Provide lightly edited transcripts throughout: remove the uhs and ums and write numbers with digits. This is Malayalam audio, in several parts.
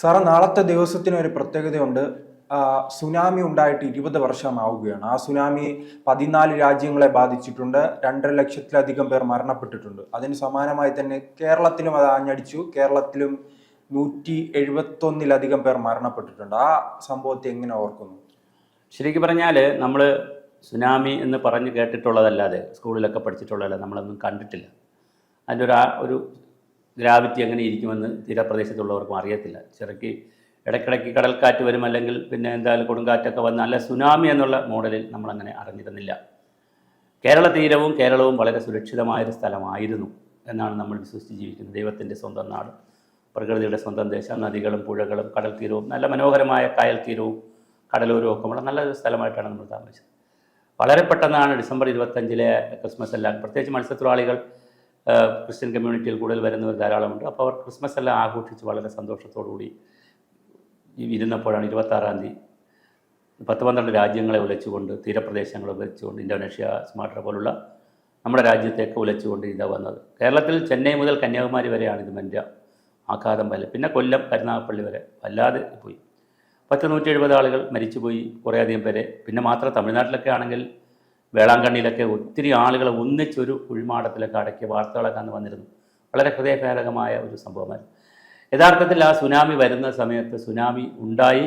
സാറേ, നാളത്തെ ദിവസത്തിന് ഒരു പ്രത്യേകതയുണ്ട്. സുനാമി ഉണ്ടായിട്ട് 20 വർഷമാവുകയാണ്. ആ സുനാമി 14 രാജ്യങ്ങളെ ബാധിച്ചിട്ടുണ്ട്. 2.5 ലക്ഷത്തിലധികം പേർ മരണപ്പെട്ടിട്ടുണ്ട്. അതിന് സമാനമായി തന്നെ കേരളത്തിലും അത് ആഞ്ഞടിച്ചു. കേരളത്തിലും 171ലധികം പേർ മരണപ്പെട്ടിട്ടുണ്ട്. ആ സംഭവത്തെ എങ്ങനെ ഓർക്കുന്നു? ശരിക്കും പറഞ്ഞാൽ നമ്മൾ സുനാമി എന്ന് പറഞ്ഞ് കേട്ടിട്ടുള്ളതല്ലാതെ സ്കൂളിലൊക്കെ പഠിച്ചിട്ടുള്ളതല്ല, നമ്മളൊന്നും കണ്ടിട്ടില്ല. അതിൻ്റെ ഒരു ഗ്രാവിറ്റി എങ്ങനെ ഇരിക്കുമെന്ന് തീരപ്രദേശത്തുള്ളവർക്കും അറിയത്തില്ല. ചിറക്കി ഇടയ്ക്കിടയ്ക്ക് കടൽക്കാറ്റ് വരും, അല്ലെങ്കിൽ പിന്നെ എന്തായാലും കൊടുങ്കാറ്റൊക്കെ വന്ന് അല്ല സുനാമി എന്നുള്ള മോഡലിൽ നമ്മളങ്ങനെ അറിഞ്ഞിരുന്നില്ല. കേരള തീരവും കേരളവും വളരെ സുരക്ഷിതമായൊരു സ്ഥലമായിരുന്നു എന്നാണ് നമ്മൾ വിശ്വസിച്ച് ജീവിക്കുന്നത്. ദൈവത്തിൻ്റെ സ്വന്തം നാട്, പ്രകൃതിയുടെ സ്വന്തം ദേശം, നദികളും പുഴകളും കടൽ തീരവും നല്ല മനോഹരമായ കായൽ തീരവും കടലോരവും ഒക്കെ ഉള്ള നല്ലൊരു സ്ഥലമായിട്ടാണ് നമ്മൾ താമസിച്ചത്. വളരെ പെട്ടെന്നാണ് ഡിസംബർ 25 ക്രിസ്മസ് എല്ലാം, പ്രത്യേകിച്ച് മത്സ്യത്തൊഴിലാളികൾ ക്രിസ്ത്യൻ കമ്മ്യൂണിറ്റിയിൽ കൂടുതൽ വരുന്നവർ ധാരാളമുണ്ട്. അപ്പോൾ അവർ ക്രിസ്മസ് എല്ലാം ആഘോഷിച്ച് വളരെ സന്തോഷത്തോടുകൂടി ഇരുന്നപ്പോഴാണ് 26-ാം തീയതി 10-12 രാജ്യങ്ങളെ ഉലച്ചുകൊണ്ട്, തീരപ്രദേശങ്ങളെ ഉലച്ചുകൊണ്ട്, ഇന്തോനേഷ്യ, സുമാട്ര പോലുള്ള നമ്മുടെ രാജ്യത്തേക്ക് ഉലച്ചുകൊണ്ട് ഇതാ വന്നത്. കേരളത്തിൽ ചെന്നൈ മുതൽ കന്യാകുമാരി വരെയാണ് ഇത് മെൻ്റെ ആഘാതം വല്ല. പിന്നെ കൊല്ലം, കരുനാഗപ്പള്ളി വരെ വല്ലാതെ പോയി. 170 ആളുകൾ മരിച്ചുപോയി, കുറേയധികം പേരെ. പിന്നെ മാത്രം തമിഴ്നാട്ടിലൊക്കെ ആണെങ്കിൽ വേളാങ്കണ്ണിയിലൊക്കെ ഒത്തിരി ആളുകളെ ഒന്നിച്ചൊരു കുഴിമാടത്തിലൊക്കെ അടക്കിയ വാർത്തകളൊക്കെ അന്ന് വന്നിരുന്നു. വളരെ ഹൃദയഭേദകമായ ഒരു സംഭവമായിരുന്നു. യഥാർത്ഥത്തിൽ ആ സുനാമി വരുന്ന സമയത്ത് സുനാമി ഉണ്ടായി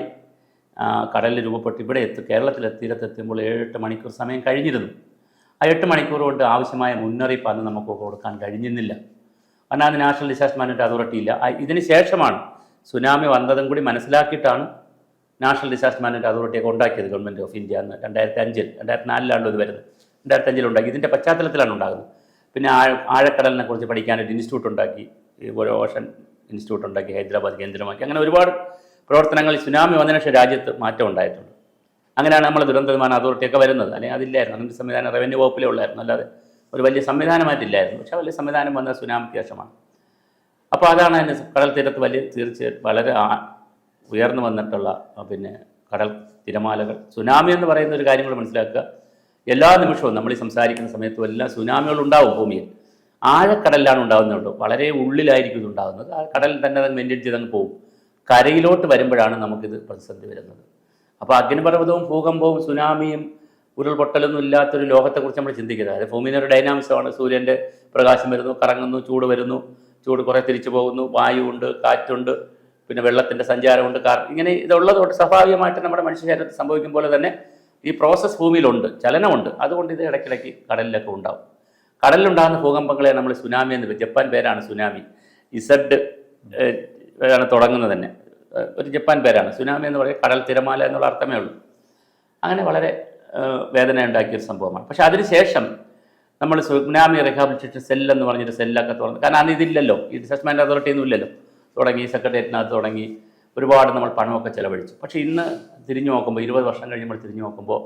കടലിൽ രൂപപ്പെട്ട് ഇവിടെ കേരളത്തിലെ തീരത്തെത്തുമ്പോൾ 7-8 മണിക്കൂർ സമയം കഴിഞ്ഞിരുന്നു. ആ 8 മണിക്കൂർ കൊണ്ട് ആവശ്യമായ മുന്നറിയിപ്പ് അന്ന് നമുക്ക് കൊടുക്കാൻ കഴിഞ്ഞിരുന്നില്ല. കാരണം അത് നാഷണൽ ഡിസാസ്റ്റർ മാനേജ്മെൻറ്റ് അതോറിറ്റി ഇല്ല. ഇതിന് ശേഷമാണ് സുനാമി വന്നതും കൂടി മനസ്സിലാക്കിയിട്ടാണ് നാഷണൽ ഡിസാസ്റ്റർ മാനേജ്മെൻറ്റ് അതോറിറ്റിയൊക്കെ ഉണ്ടാക്കിയത് ഗവൺമെൻറ് ഓഫ് ഇന്ത്യ എന്ന്. 2005-2004 ഇത് വരുന്നത്. 2005 ഉണ്ടാക്കി. ഇതിൻ്റെ പശ്ചാത്തലത്തിലാണ് ഉണ്ടാകുന്നത്. പിന്നെ ആഴക്കടലിനെ കുറിച്ച് പഠിക്കാനൊരു ഇൻസ്റ്റിറ്റ്യൂട്ട് ഉണ്ടാക്കി, ഒരു ഓഷൻ ഇൻസ്റ്റിറ്റ്യൂട്ട് ഉണ്ടാക്കി, ഹൈദരാബാദ് കേന്ദ്രമാക്കി. അങ്ങനെ ഒരുപാട് പ്രവർത്തനങ്ങൾ സുനാമി വന്നതിന് ശേഷം രാജ്യത്ത് മാറ്റം ഉണ്ടായിട്ടുണ്ട്. അങ്ങനെയാണ് നമ്മൾ ദുരന്ത നിവാരണ അതോറിറ്റിയൊക്കെ വരുന്നത്. അല്ലെങ്കിൽ അതില്ലായിരുന്നു, അങ്ങനത്തെ സംവിധാനം റവന്യൂ വകുപ്പിലേ ഉള്ളായിരുന്നു, അല്ലാതെ ഒരു വലിയ സംവിധാനമായിട്ടില്ലായിരുന്നു. പക്ഷേ വലിയ സംവിധാനം വന്ന സുനാമിക്ക് ശേഷമാണ്. അപ്പോൾ അതാണ് അതിന് കടൽ തീരത്ത് തീർച്ചയായിട്ടും വളരെ ഉയർന്നു വന്നിട്ടുള്ള പിന്നെ കടൽ തിരമാലകൾ. സുനാമി എന്ന് പറയുന്ന ഒരു കാര്യം കൂടെ മനസ്സിലാക്കുക. എല്ലാ നിമിഷവും നമ്മൾ ഈ സംസാരിക്കുന്ന സമയത്തും എല്ലാം സുനാമികൾ ഉണ്ടാവും. ഭൂമിയിൽ ആഴക്കടലിലാണ് ഉണ്ടാകുന്നുള്ളൂ, വളരെ ഉള്ളിലായിരിക്കും ഇത് ഉണ്ടാകുന്നത്. ആ കടലിൽ തന്നെ അത് മെയിൻറ്റെയിൻ ചെയ്തങ്ങ് പോകും. കരയിലോട്ട് വരുമ്പോഴാണ് നമുക്കിത് പ്രതിസന്ധി വരുന്നത്. അപ്പോൾ അഗ്നിപർവ്വതവും ഭൂകമ്പവും സുനാമിയും ഉരുൾപൊട്ടലൊന്നും ഇല്ലാത്തൊരു ലോകത്തെക്കുറിച്ച് നമ്മൾ ചിന്തിക്കുന്നത്. അതായത് ഭൂമിയുടെ ഒരു ഡൈനാമിക്സമാണ്. സൂര്യൻ്റെ പ്രകാശം വരുന്നു, കറങ്ങുന്നു, ചൂട് വരുന്നു, ചൂട് കുറേ തിരിച്ചു പോകുന്നു, വായുവുണ്ട്, കാറ്റുണ്ട്, പിന്നെ വെള്ളത്തിൻ്റെ സഞ്ചാരമുണ്ട്, ഇങ്ങനെ ഇതുള്ളതുകൊണ്ട് സ്വാഭാവികമായിട്ട് നമ്മുടെ മനുഷ്യ ശരീരത്തിൽ സംഭവിക്കും പോലെ തന്നെ ഈ പ്രോസസ്സ് ഭൂമിയിലുണ്ട്, ചലനമുണ്ട്. അതുകൊണ്ട് ഇത് ഇടയ്ക്കിടയ്ക്ക് കടലിലൊക്കെ ഉണ്ടാവും. കടലിലുണ്ടാകുന്ന ഭൂകമ്പങ്ങളെ നമ്മൾ സുനാമി എന്ന്, ജപ്പാൻ പേരാണ് സുനാമി. ഇസഡ് ആണ് തുടങ്ങുന്നത് തന്നെ, ഒരു ജപ്പാൻ പേരാണ്. സുനാമി എന്ന് പറയുന്നത് കടൽ തിരമാല എന്നുള്ള അർത്ഥമേ ഉള്ളൂ. അങ്ങനെ വളരെ വേദന ഉണ്ടാക്കിയൊരു സംഭവമാണ്. പക്ഷേ അതിനുശേഷം നമ്മൾ സുനാമി റിഹാബിലിറ്റേഷൻ സെൽ എന്ന് പറഞ്ഞൊരു സെല്ലൊക്കെ തുറന്നു. കാരണം അന്ന് ഇതില്ലല്ലോ, ഈ ഡിസാസ്റ്റർ മാനേജ്മെൻറ്റ് അതോറിറ്റി ഒന്നും ഇല്ലല്ലോ. തുടങ്ങി, സെക്രട്ടേറിയറ്റിനകത്ത് തുടങ്ങി, ഒരുപാട് നമ്മൾ പണമൊക്കെ ചിലവഴിച്ചു. പക്ഷേ ഇന്ന് തിരിഞ്ഞു നോക്കുമ്പോൾ, 20 വർഷം കഴിയുമ്പോൾ തിരിഞ്ഞു നോക്കുമ്പോൾ,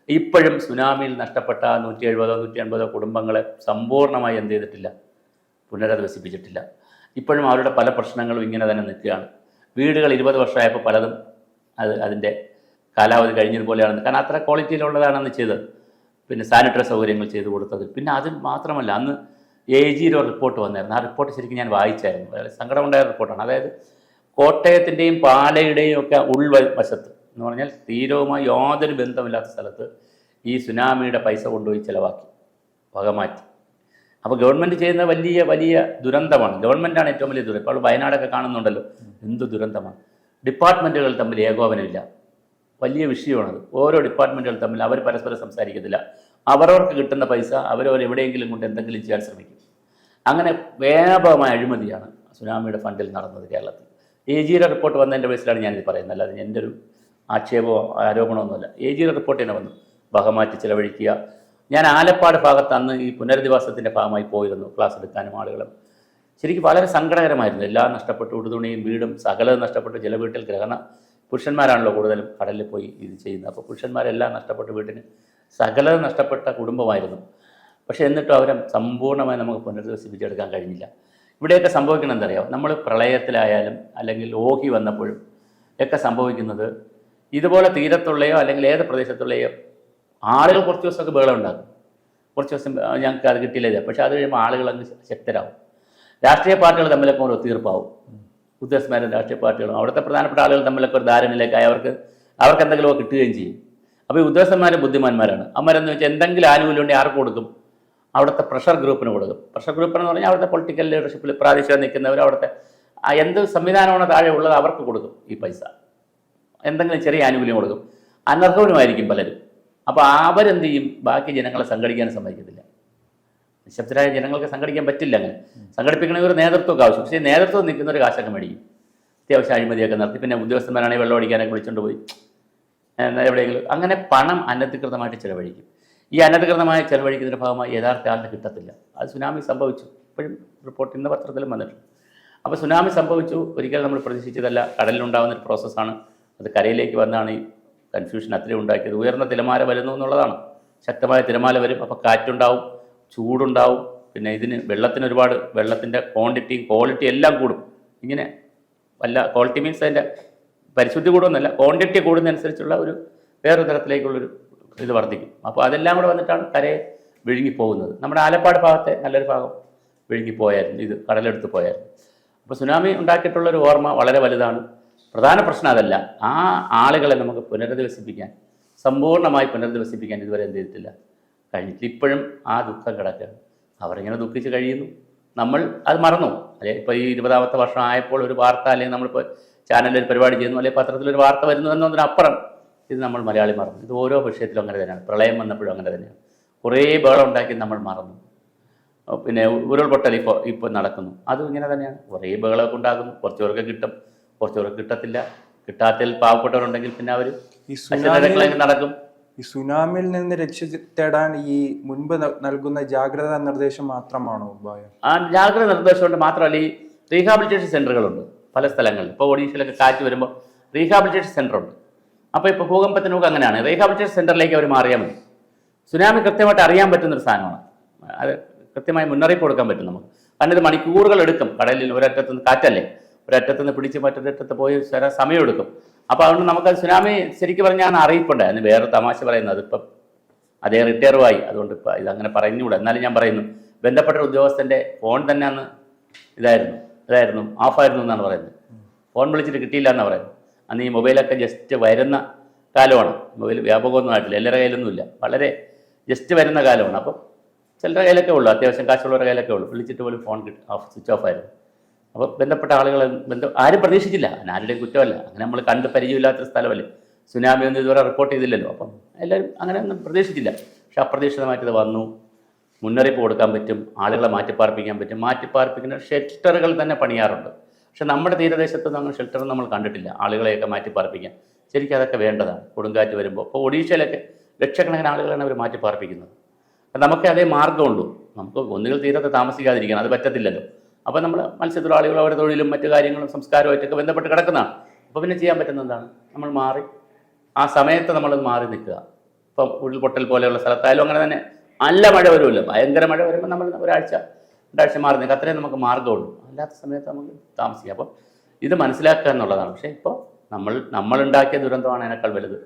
ഇപ്പോഴും സുനാമിയിൽ നഷ്ടപ്പെട്ട 170-180 കുടുംബങ്ങളെ സമ്പൂർണ്ണമായി എന്ത് ചെയ്തിട്ടില്ല, പുനരധിവസിപ്പിച്ചിട്ടില്ല. ഇപ്പോഴും അവരുടെ പല പ്രശ്നങ്ങളും ഇങ്ങനെ തന്നെ നിൽക്കുകയാണ്. വീടുകൾ 20 വർഷമായപ്പോൾ പലതും അതിൻ്റെ കാലാവധി കഴിഞ്ഞതുപോലെയാണ്. കാരണം അത്ര ക്വാളിറ്റിയിലുള്ളതാണെന്ന് ചെയ്തത്. പിന്നെ സാനിറ്ററി സൗകര്യങ്ങൾ ചെയ്തു കൊടുത്തത്. പിന്നെ അത് മാത്രമല്ല, അന്ന് AGയുടെ റിപ്പോർട്ട് വന്നായിരുന്നു. ആ റിപ്പോർട്ട് ശരിക്കും ഞാൻ വായിച്ചായിരുന്നു. വളരെ സങ്കടമുണ്ടായ റിപ്പോർട്ടാണ്. അതായത് കോട്ടയത്തിൻ്റെയും പാലയുടെയും ഒക്കെ ഉൾവശത്ത് എന്ന് പറഞ്ഞാൽ തീരവുമായി യാതൊരു ബന്ധമില്ലാത്ത സ്ഥലത്ത് ഈ സുനാമിയുടെ പൈസ കൊണ്ടുപോയി ചിലവാക്കി, വകമാറ്റി. അപ്പോൾ ഗവൺമെൻറ് ചെയ്യുന്ന വലിയ വലിയ ദുരന്തമാണ്. ഗവൺമെൻറ്റാണ് ഏറ്റവും വലിയ ദുരന്തം. ഇപ്പോൾ വയനാടൊക്കെ കാണുന്നുണ്ടല്ലോ, എന്ത് ദുരന്തമാണ്. ഡിപ്പാർട്ട്മെൻറ്റുകൾ തമ്മിൽ ഏകോപനമില്ല, വലിയ വിഷയമാണത്. ഓരോ ഡിപ്പാർട്ട്മെൻറ്റുകൾ തമ്മിൽ അവർ പരസ്പരം സംസാരിക്കത്തില്ല. അവരവർക്ക് കിട്ടുന്ന പൈസ അവരെവിടെയെങ്കിലും കൊണ്ട് എന്തെങ്കിലും ചെയ്യാൻ ശ്രമിക്കും. അങ്ങനെ വ്യാപകമായ അഴിമതിയാണ് സുനാമിയുടെ ഫണ്ടിൽ നടന്നത് കേരളത്തിൽ. AGയുടെ റിപ്പോർട്ട് വന്നതിൻ്റെ ബേസിലാണ് ഞാനിത് പറയുന്നത്, അല്ലാതെ എൻ്റെ ഒരു ആക്ഷേപമോ ആരോപണമൊന്നുമല്ല. AGയുടെ റിപ്പോർട്ട് തന്നെ വന്നു, വകമാറ്റി ചിലവഴിക്കുക. ഞാൻ ആലപ്പാട് ഭാഗത്ത് അന്ന് ഈ പുനരധിവാസത്തിൻ്റെ ഭാഗമായി പോയിരുന്നു, ക്ലാസ് എടുക്കാനും ആളുകളും. ശരിക്കും വളരെ സങ്കടകരമായിരുന്നു. എല്ലാം നഷ്ടപ്പെട്ടു, ഉടുതുണിയും വീടും സകലതും നഷ്ടപ്പെട്ടു. ചില വീട്ടിൽ പുരുഷന്മാരാണല്ലോ കൂടുതലും കടലിൽ പോയി ഇത് ചെയ്യുന്നത്. അപ്പോൾ പുരുഷന്മാരെല്ലാം നഷ്ടപ്പെട്ടു, വീട്ടിന് സകലതും നഷ്ടപ്പെട്ട കുടുംബമായിരുന്നു. പക്ഷേ എന്നിട്ടും അവരെ സമ്പൂർണ്ണമായി നമുക്ക് പുനരധിവസിപ്പിച്ചെടുക്കാൻ കഴിഞ്ഞില്ല. ഇവിടെയൊക്കെ സംഭവിക്കണം എന്തറിയാം, നമ്മൾ പ്രളയത്തിലായാലും അല്ലെങ്കിൽ ഓഹി വന്നപ്പോഴും ഒക്കെ സംഭവിക്കുന്നത് ഇതുപോലെ തീരത്തുള്ളയോ അല്ലെങ്കിൽ ഏത് പ്രദേശത്തുള്ളയോ ആളുകൾ കുറച്ച് ദിവസമൊക്കെ ബഹളം ഉണ്ടാക്കും. കുറച്ച് ദിവസം ഞങ്ങൾക്ക് അത് കിട്ടിയില്ല. പക്ഷേ അത് കഴിയുമ്പോൾ ആളുകൾ അങ്ങ് ശക്തരാകും. രാഷ്ട്രീയ പാർട്ടികൾ തമ്മിലൊക്കെ ഒരു ഒത്തീർപ്പാവും. ഉദ്യോഗസ്ഥന്മാരും രാഷ്ട്രീയ പാർട്ടികളും അവിടുത്തെ പ്രധാനപ്പെട്ട ആളുകൾ തമ്മിലൊക്കെ ഒരു ധാരണയിലേക്കായി അവർക്ക് എന്തെങ്കിലുമൊക്കെ കിട്ടുകയും ചെയ്യും. അപ്പോൾ ഈ ഉദ്യോഗസ്ഥന്മാർ ബുദ്ധിമാന്മാരാണ്. അവരെന്ന് വെച്ചാൽ എന്തെങ്കിലും ആനുകൂല്യം ഉണ്ടെങ്കിൽ ആർക്ക് കൊടുക്കും? അവിടുത്തെ പ്രഷർ ഗ്രൂപ്പിന് കൊടുക്കും. പ്രഷർ ഗ്രൂപ്പ് എന്ന് പറഞ്ഞാൽ അവിടുത്തെ പൊളിറ്റിക്കൽ ലീഡർഷിപ്പിൽ പ്രാദേശികം നിൽക്കുന്നവർ അവിടുത്തെ എന്ത് സംവിധാനമാണ് താഴെ ഉള്ളത് അവർക്ക് കൊടുക്കും ഈ പൈസ. എന്തെങ്കിലും ചെറിയ ആനുകൂല്യം കൊടുക്കും. അനർഹവനുമായിരിക്കും പലരും. അപ്പോൾ അവരെന്ത് ചെയ്യും? ബാക്കി ജനങ്ങളെ സംഘടിക്കാൻ സമ്മതിക്കത്തില്ല. നിശബ്ദരായ ജനങ്ങൾക്ക് സംഘടിക്കാൻ പറ്റില്ല. അങ്ങനെ സംഘടിപ്പിക്കണമെങ്കിൽ ഒരു നേതൃത്വമൊക്കെ ആവശ്യം. പക്ഷേ നേതൃത്വം നിൽക്കുന്ന ഒരു കാശൊക്കെ മേടിക്കും. അത്യാവശ്യം അഴിമതിയൊക്കെ നടത്തി പിന്നെ ഉദ്യോഗസ്ഥന്മാരാണെങ്കിൽ വെള്ളം അടിക്കാനൊക്കെ വിളിച്ചുകൊണ്ട് പോയി എവിടെയെങ്കിലും അങ്ങനെ പണം അനധികൃതമായിട്ട് ചിലവഴിക്കും. ഈ അനധികൃതമായി ചിലവഴിക്കുന്നതിൻ്റെ ഭാഗമായി യഥാർത്ഥ ആളിനെ കിട്ടത്തില്ല. അത് സുനാമി സംഭവിച്ചു. ഇപ്പോഴും റിപ്പോർട്ട് ഇന്ന് പത്രത്തിലും വന്നിട്ടുണ്ട്. അപ്പോൾ സുനാമി സംഭവിച്ചു. ഒരിക്കലും നമ്മൾ പ്രതീക്ഷിച്ചതല്ല. കടലിലുണ്ടാകുന്ന ഒരു പ്രോസസ്സാണ്. അത് കരയിലേക്ക് വന്നാണ് ഈ കൺഫ്യൂഷൻ അത്രയും ഉണ്ടാക്കിയത്. ഉയർന്ന തിരമാല വരുന്നു എന്നുള്ളതാണ്. ശക്തമായ തിരമാല വരും. അപ്പോൾ കാറ്റുണ്ടാവും, ചൂടുണ്ടാവും. പിന്നെ ഇതിന് വെള്ളത്തിന് ഒരുപാട് വെള്ളത്തിൻ്റെ ക്വാണ്ടിറ്റിയും ക്വാളിറ്റി എല്ലാം കൂടും. ഇങ്ങനെ വല്ല ക്വാളിറ്റി മീൻസ് അതിൻ്റെ പരിശുദ്ധി കൂടുമെന്നല്ല, ക്വാണ്ടിറ്റി കൂടുന്നതനുസരിച്ചുള്ള ഒരു വേറൊരു തരത്തിലേക്കുള്ളൊരു ഇത് വർദ്ധിക്കും. അപ്പോൾ അതെല്ലാം കൂടെ വന്നിട്ടാണ് കരയെ വിഴുങ്ങിപ്പോകുന്നത്. നമ്മുടെ ആലപ്പാട് ഭാഗത്തെ നല്ലൊരു ഭാഗം വിഴുങ്ങിപ്പോയായിരുന്നു. ഇത് കടലെടുത്ത് പോയായിരുന്നു. അപ്പോൾ സുനാമി ഉണ്ടാക്കിയിട്ടുള്ളൊരു ഓർമ്മ വളരെ വലുതാണ്. പ്രധാന പ്രശ്നം അതല്ല. ആ ആളുകളെ നമുക്ക് പുനരധിവസിപ്പിക്കാൻ, സമ്പൂർണ്ണമായി പുനരധിവസിപ്പിക്കാൻ ഇതുവരെ എന്ത് ചെയ്തിട്ടില്ല, കഴിഞ്ഞിട്ട് ഇപ്പോഴും ആ ദുഃഖം കിടക്കുകയാണ്. അവരിങ്ങനെ ദുഃഖിച്ച് കഴിയുന്നു. നമ്മൾ അത് മറന്നു. അല്ലെ ഇപ്പോൾ ഈ 20ാമത്തെ വർഷം ആയപ്പോൾ ഒരു വാർത്ത, അല്ലെങ്കിൽ നമ്മളിപ്പോൾ ചാനലിൽ ഒരു പരിപാടി ചെയ്യുന്നു, അല്ലെങ്കിൽ പത്രത്തിലൊരു വാർത്ത വരുന്നു എന്നതിനപ്പുറം ഇത് നമ്മൾ മലയാളി മറന്നു. ഇത് ഓരോ വിഷയത്തിലും അങ്ങനെ തന്നെയാണ്. പ്രളയം വന്നപ്പോഴും അങ്ങനെ തന്നെയാണ്. കുറേ ബഹളം ഉണ്ടാക്കി നമ്മൾ മറന്നു. പിന്നെ ഉരുൾപൊട്ടൽ ഇപ്പോൾ നടക്കുന്നു, അതും ഇങ്ങനെ തന്നെയാണ്. കുറേ ബഹളമൊക്കെ ഉണ്ടാകുന്നു. കുറച്ച് പേർക്ക് കിട്ടും, കുറച്ച് പേർക്ക് കിട്ടത്തില്ല. കിട്ടാത്തതിൽ പാവപ്പെട്ടവരുണ്ടെങ്കിൽ പിന്നെ അവർ നടക്കും. ഈ സുനാമിയിൽ നിന്ന് രക്ഷ തേടാൻ ഈ മുൻപ് നൽകുന്ന ജാഗ്രതാ നിർദ്ദേശം മാത്രമാണോ ഉപായം? ആ ജാഗ്രത നിർദ്ദേശമുണ്ട്. മാത്രമല്ല ഈ റീഹാബിലിറ്റേഷൻ സെൻ്ററുകളുണ്ട് പല സ്ഥലങ്ങളിൽ. ഇപ്പോൾ ഒഡീഷയിലൊക്കെ കാറ്റ് വരുമ്പോൾ റീഹാബിലിറ്റേഷൻ സെൻ്ററുണ്ട്. അപ്പോൾ ഇപ്പോൾ ഭൂകമ്പത്തിനൊക്കെ അങ്ങനെയാണ്. റീഹാബിലിറ്റേഷൻ സെൻ്ററിലേക്ക് അവർ മാറിയാൽ മതി. സുനാമി കൃത്യമായിട്ട് അറിയാൻ പറ്റുന്നൊരു സാധനമാണ്. അത് കൃത്യമായി മുന്നറിയിപ്പ് കൊടുക്കാൻ പറ്റും നമുക്ക്. കാരണം ഇത് മണിക്കൂറുകൾ എടുക്കും. കടലിൽ ഒരറ്റത്തുനിന്ന് കാറ്റല്ലേ, ഒരറ്റത്തുനിന്ന് പിടിച്ച് മറ്റൊരറ്റത്ത് പോയി സമയമെടുക്കും. അപ്പോൾ അതുകൊണ്ട് നമുക്കത് സുനാമി ശരിക്കും പറഞ്ഞാൽ അറിയിപ്പുണ്ട്. അതിന് വേറെ തമാശ പറയുന്നത്, ഇപ്പം അതേ റിട്ടയറുമായി, അതുകൊണ്ട് ഇപ്പം ഇതങ്ങനെ പറഞ്ഞുകൂടാ. എന്നാലും ഞാൻ പറയുന്നു, ബന്ധപ്പെട്ട ഉദ്യോഗസ്ഥൻ്റെ ഫോൺ തന്നെ അന്ന് ഇതായിരുന്നു ഓഫായിരുന്നു എന്നാണ് പറയുന്നത്. ഫോൺ വിളിച്ചിട്ട് കിട്ടിയില്ല എന്നാണ് പറയുന്നത്. അന്ന് ഈ മൊബൈലൊക്കെ ജസ്റ്റ് വരുന്ന കാലമാണ്. മൊബൈൽ വ്യാപകമൊന്നും ആയിട്ടില്ല, എല്ലാവരുടെ കയ്യിലൊന്നുമില്ല, വളരെ ജസ്റ്റ് വരുന്ന കാലമാണ്. അപ്പം ചിലരുടെ കയ്യിലൊക്കെ ഉള്ളൂ, അത്യാവശ്യം കാശുള്ളവരുടെ കയ്യിലൊക്കെ ഉള്ളൂ. വിളിച്ചിട്ട് പോലും ഫോൺ സ്വിച്ച് ഓഫ് ആയിരുന്നു. അപ്പോൾ ബന്ധപ്പെട്ട ആളുകൾ ആരും പ്രതീക്ഷിച്ചില്ല. ആരുടെയും കുറ്റമല്ല. അങ്ങനെ നമ്മൾ കണ്ട് പരിചയമില്ലാത്തൊരു സ്ഥലമല്ലേ. സുനാമി ഒന്നും ഇതുവരെ റിപ്പോർട്ട് ചെയ്തില്ലല്ലോ. അപ്പം എല്ലാവരും അങ്ങനെ ഒന്നും പ്രതീക്ഷിച്ചില്ല. പക്ഷെ അപ്രതീക്ഷിതമായിട്ട് ഇത് വന്നു. മുന്നറിയിപ്പ് കൊടുക്കാൻ പറ്റും, ആളുകളെ മാറ്റിപ്പാർപ്പിക്കാൻ പറ്റും. മാറ്റിപ്പാർപ്പിക്കുന്ന ഷെൽട്ടറുകൾ തന്നെ പണിയാറുണ്ട്. പക്ഷെ നമ്മുടെ തീരദേശത്തൊന്നും അങ്ങനെ ഷെൽട്ടർ നമ്മൾ കണ്ടിട്ടില്ല. ആളുകളെയൊക്കെ മാറ്റിപ്പാർപ്പിക്കാൻ ശരിക്കും അതൊക്കെ വേണ്ടതാണ്. കൊടുങ്കാറ്റ് വരുമ്പോൾ ഇപ്പോൾ ഒഡീഷയിലൊക്കെ ലക്ഷക്കണക്കിന് ആളുകളാണ് അവർ മാറ്റിപ്പാർപ്പിക്കുന്നത്. അപ്പം നമുക്ക് അതേ മാർഗ്ഗമുള്ളൂ. നമുക്ക് ഒന്നുകിൽ തീരത്ത് താമസിക്കാതിരിക്കണം, അത് പറ്റത്തില്ലല്ലോ. അപ്പോൾ നമ്മൾ മത്സ്യത്തൊഴിലാളികളും അവരുടെ തൊഴിലും മറ്റു കാര്യങ്ങളും സംസ്കാരമായിട്ടൊക്കെ ബന്ധപ്പെട്ട് കിടക്കുന്നതാണ്. അപ്പോൾ പിന്നെ ചെയ്യാൻ പറ്റുന്ന എന്താണ്? നമ്മൾ മാറി ആ സമയത്ത് നമ്മളത് മാറി നിൽക്കുക. ഇപ്പം ഉരുൾപൊട്ടൽ പോലെയുള്ള സ്ഥലത്തായാലും അങ്ങനെ തന്നെ. നല്ല മഴ വരുമല്ലോ, ഭയങ്കര മഴ വരുമ്പോൾ നമ്മൾ ഒരാഴ്ച 2 ആഴ്ച മാറി നിൽക്കുക. അത്രയും നമുക്ക് മാർഗ്ഗമുള്ളൂ. അല്ലാത്ത സമയത്ത് നമുക്ക് താമസിക്കാം. അപ്പോൾ ഇത് മനസ്സിലാക്കുക എന്നുള്ളതാണ്. പക്ഷേ ഇപ്പോൾ നമ്മളുണ്ടാക്കിയ ദുരന്തമാണ് അതിനേക്കാൾ വലുത്.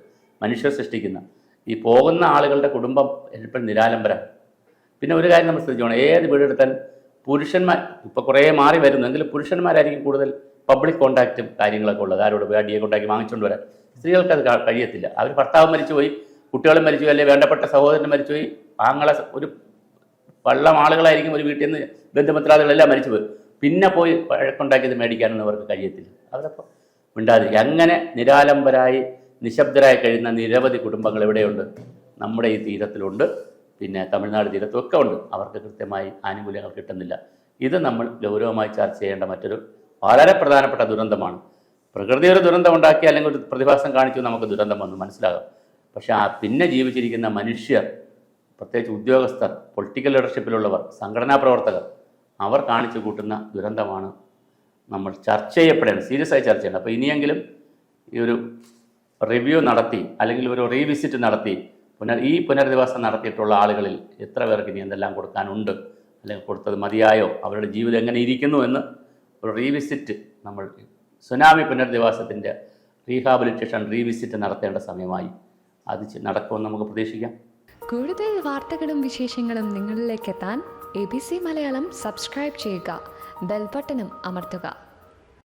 മനുഷ്യർ സൃഷ്ടിക്കുന്ന ഈ പോകുന്ന ആളുകളുടെ കുടുംബം എപ്പോഴും നിരാലംബരാണ്. പിന്നെ ഒരു കാര്യം നമ്മൾ ശ്രദ്ധിച്ചോണം, ഏത് വീടെടുത്താലും പുരുഷന്മാർ ഇപ്പോൾ കുറേ മാറി വരുന്നു, എങ്കിലും പുരുഷന്മാരായിരിക്കും കൂടുതൽ പബ്ലിക് കോൺടാക്റ്റും കാര്യങ്ങളൊക്കെ ഉള്ളത്. ആരോട് അടിയെ കൊണ്ടാക്കി വാങ്ങിച്ചുകൊണ്ട് വരാൻ സ്ത്രീകൾക്ക് അത് കഴിയത്തില്ല. അവർ ഭർത്താവ് മരിച്ചുപോയി, കുട്ടികളും മരിച്ചുപോയി, അല്ലെങ്കിൽ വേണ്ടപ്പെട്ട സഹോദരൻ മരിച്ചുപോയി, ആങ്ങളെ ഒരു വള്ളം ആളുകളായിരിക്കും ഒരു വീട്ടിൽ നിന്ന് ബന്ധുമിത്രാദികളെല്ലാം മരിച്ചുപോയി. പിന്നെ പോയി വഴക്കുണ്ടാക്കിയത് മേടിക്കാനൊന്നും അവർക്ക് കഴിയത്തില്ല. അവരപ്പോൾ മിണ്ടാതിരിക്കും. അങ്ങനെ നിരാലംബരായി നിശബ്ദരായി കഴിയുന്ന നിരവധി കുടുംബങ്ങൾ എവിടെയുണ്ട്? നമ്മുടെ ഈ തീരത്തിലുണ്ട്, പിന്നെ തമിഴ്നാട് തീരത്തുമൊക്കെ ഉണ്ട്. അവർക്ക് കൃത്യമായി ആനുകൂല്യങ്ങൾ കിട്ടുന്നില്ല. ഇത് നമ്മൾ ഗൗരവമായി ചർച്ച ചെയ്യേണ്ട മറ്റൊരു വളരെ പ്രധാനപ്പെട്ട ദുരന്തമാണ്. പ്രകൃതി ഒരു ദുരന്തം ഉണ്ടാക്കി അല്ലെങ്കിൽ ഒരു പ്രതിഭാസം കാണിച്ചു നമുക്ക് ദുരന്തം വന്നു മനസ്സിലാകും. പക്ഷേ പിന്നെ ജീവിച്ചിരിക്കുന്ന മനുഷ്യർ, പ്രത്യേകിച്ച് ഉദ്യോഗസ്ഥർ, പൊളിറ്റിക്കൽ ലീഡർഷിപ്പിലുള്ളവർ, സംഘടനാ പ്രവർത്തകർ, അവർ കാണിച്ചു കൂട്ടുന്ന ദുരന്തമാണ് നമ്മൾ ചർച്ച ചെയ്യപ്പെടേണ്ടത്, സീരിയസ് ആയി ചർച്ച ചെയ്യണം. അപ്പോൾ ഇനിയെങ്കിലും ഈ ഒരു റിവ്യൂ നടത്തി അല്ലെങ്കിൽ ഒരു റീവിസിറ്റ് നടത്തി ഈ പുനരധിവാസം നടത്തിയിട്ടുള്ള ആളുകളിൽ എത്ര പേർക്ക് ഇനി എന്തെല്ലാം കൊടുക്കാനുണ്ട്, അല്ലെങ്കിൽ കൊടുത്തത് മതിയായോ, അവരുടെ ജീവിതം എങ്ങനെ ഇരിക്കുന്നു എന്ന് ഒരു റീവിസിറ്റ് നമ്മൾ സുനാമി പുനരധിവാസത്തിൻ്റെ റീഹാബിലിറ്റേഷൻ റീവിസിറ്റ് നടത്തേണ്ട സമയമായി. അത് നടക്കുമെന്ന് നമുക്ക് പ്രതീക്ഷിക്കാം. കൂടുതൽ വാർത്തകളും വിശേഷങ്ങളും നിങ്ങളിലേക്ക് എത്താൻ ABC മലയാളം സബ്സ്ക്രൈബ് ചെയ്യുക, ബെൽ ബട്ടണും അമർത്തുക.